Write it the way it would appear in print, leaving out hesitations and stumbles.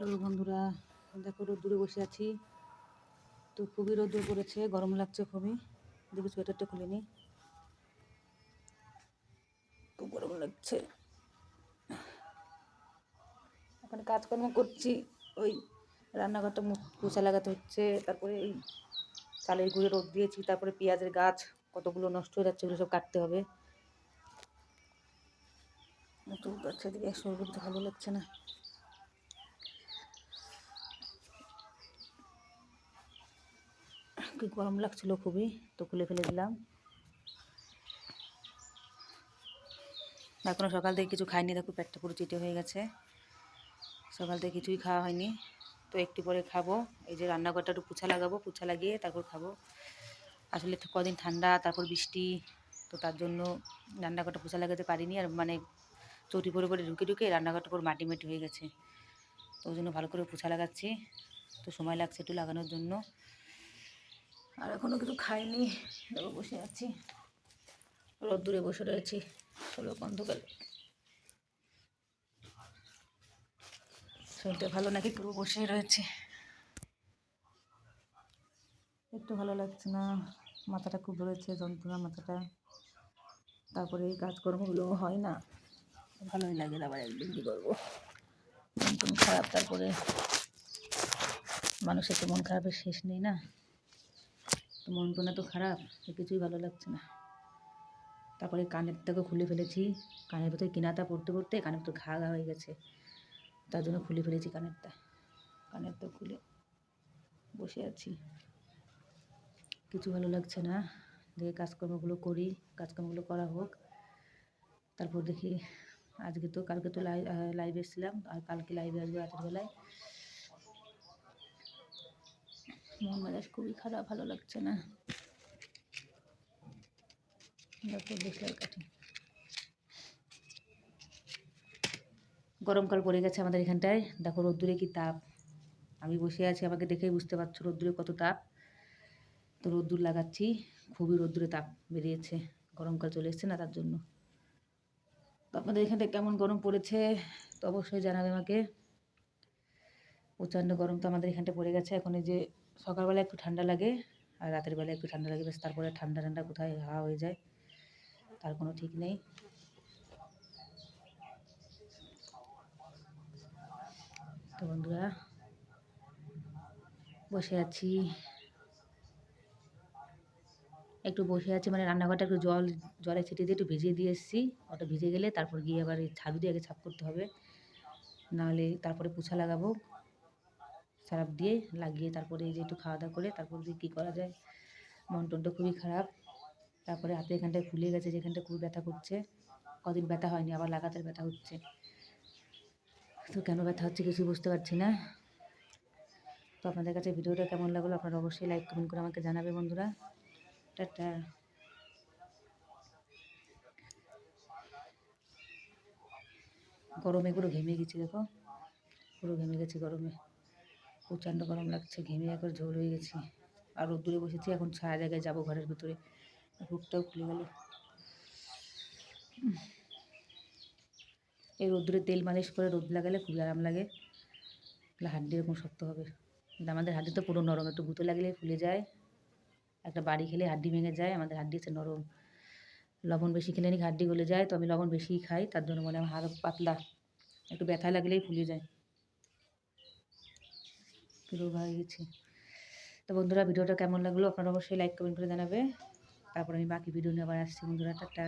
Hello বন্ধুরা, দেখো রোদ্দুরে বসে আছি। তো খুবই রোদ্দুর পড়েছে, গরম লাগছে খুবই। দেখি সোয়েটারটা খুলে নিই, খুব গরম লাগছে। এখন কাজকর্ম করছি, ওই রান্নাঘরটা পোছা লাগাতে হচ্ছে। তারপরে এই চালের গুঁড়ে রোদ দিয়েছি, তারপরে পেঁয়াজের গাছ কতগুলো নষ্ট হয়ে যাচ্ছে, ওগুলো সব কাটতে হবে। চুল কাটছে, দিকে শরীর ভালো লাগছে না। কি গরম লাগছিল খুবই, তো খুলে ফেলে দিলাম। এখনো সকাল থেকে কিছু খাইনি, দেখো পেটটা পুরো চিটে হয়ে গেছে। সকাল থেকে কিছুই খাওয়া হয়নি, তো একটু পরে খাবো। এই যে রান্নাঘরটা একটু পোছা লাগাবো, পোছা লাগিয়ে তারপর খাবো। আসলে কদিন ঠান্ডা, তারপর বৃষ্টি, তো তার জন্য রান্নাঘরটা পোছা লাগাতে পারিনি। আর মানে চটি পরে পরে ঢুকে ঢুকে রান্নাঘরটা পুরো মাটি মাটি হয়ে গেছে, তো ওই জন্য ভালো করে পোছা লাগাচ্ছি। তো সময় লাগছে একটু লাগানোর জন্য। আর এখনও কিছু খাইনি, দেখো বসে আছি, রোদ্দুরে বসে রয়েছি। চলো অন্ধকার, শরীরটা ভালো নাকি, পুরো বসে রয়েছে, একটু ভালো লাগছে না। মাথাটা খুব ধরেছে, যন্ত্রণা মাথাটা। তারপরে এই কাজকর্মগুলো হয় না, ভালোই লাগে না। আবার একদিন কী করবো, মন খারাপ। তারপরে মানুষের তো মন খারাপের শেষ নেই না, তো মন টনে তো খারাপ, কিছুই ভালো লাগছে না। তারপরে কানেরটাকে খুলে ফেলেছি, কানের ভিতরে কিনাটা পড়তে পড়তে কানের তো ঘা হয়ে গেছে, তার জন্য খুলে ফেলেছি কানেরটা খুলে বসে আছি। কিছু ভালো লাগছে না, দেখে কাজকর্মগুলো করি, কাজকর্মগুলো করা হোক। তারপর দেখি কালকে তো লাইভে এসেছিলাম, আর কালকে লাইভে আসবো রাতের বেলায়। মন মেজাজ খুবই খারাপ, ভালো লাগছে না। কাঠি গরমকাল পড়ে গেছে আমাদের এখানটায়, দেখো রোদ্দুরে কি তাপ। আমি বসে আছি, আমাকে দেখেই বুঝতে পারছো রোদ্দুরে কত তাপ। তো রোদ্দুর লাগাচ্ছি, খুবই রোদ্দুরে তাপ বেরিয়েছে, গরমকাল চলে এসছে না, তার জন্য। তো আপনাদের এখানটায় কেমন গরম পড়েছে তো অবশ্যই জানাবে আমাকে। প্রচণ্ড গরম তো আমাদের এখানটা পড়ে গেছে। এখন এই যে সকালবেলা একটু ঠান্ডা লাগে, আর রাতের বেলা একটু ঠান্ডা লাগে, বেশ। তারপরে ঠান্ডা ঠান্ডা কোথায় হাওয়া হয়ে যায়, তার কোনো ঠিক নেই। তো বন্ধুরা, বসে আছি, একটু বসে আছি, মানে রান্নাঘরটা একটু জলে ছিটিয়ে দিয়ে একটু ভিজিয়ে দিয়ে এসেছি। ওটা ভিজে গেলে তারপর গিয়ে আবার এই ঝাড়ু দিয়ে আগে ছাপ করতে হবে, নাহলে তারপরে পোছা লাগাবো। সারাপ দিয়ে লাগিয়ে তারপরে এই যে একটু খাওয়া দাওয়া করে তারপর দিয়ে কী করা যায়। মন টনটা খুবই খারাপ। তারপরে হাতে এখানটায় ফুলে গেছে, যেখানটা খুবই ব্যথা করছে। কদিন ব্যথা হয়নি, আবার লাগাতার ব্যথা হচ্ছে। তো কেন ব্যথা হচ্ছে কিছু বুঝতে পারছি না। তো আপনাদের কাছে ভিডিওটা কেমন লাগলো আপনারা অবশ্যই লাইক কমেন্ট করে আমাকে জানাবে বন্ধুরা। টাটা। গরমে পুরো ঘেমে গেছি, দেখো পুরো ঘেমে গেছি গরমে, প্রচণ্ড গরম লাগছে, ঘেমে একবার ঝোল হয়ে গেছি। আর রোদ্দুরে বসেছি, এখন ছায়া জায়গায় যাবো ঘরের ভিতরে, বুকটাও খুলে গেল। এই রোদ্দুরে তেল মালিশ করে রোদ লাগালে খুবই আরাম লাগে, তাহলে হাড্ডি এরকম শক্ত হবে। কিন্তু আমাদের হাড্ডি তো পুরো নরম, একটু গুঁতো লাগলে ফুলে যায়, একটা বাড়ি খেলে হাড্ডি ভেঙে যায়। আমাদের হাড্ডি হচ্ছে নরম, লবণ বেশি খেলে নাকি হাড্ডি গলে যায়, তো আমি লবণ বেশিই খাই, তার জন্য মনে হয় হাড় পাতলা, একটু ব্যথা লাগলেই ফুলে যায়, পুরো হয়ে গেছে। তো বন্ধুরা, ভিডিওটা কেমন লাগলো আপনারা অবশ্যই লাইক কমেন্ট করে জানাবে। তারপর আমি বাকি ভিডিও নিয়ে আবার আসছি বন্ধুরা, টাটা।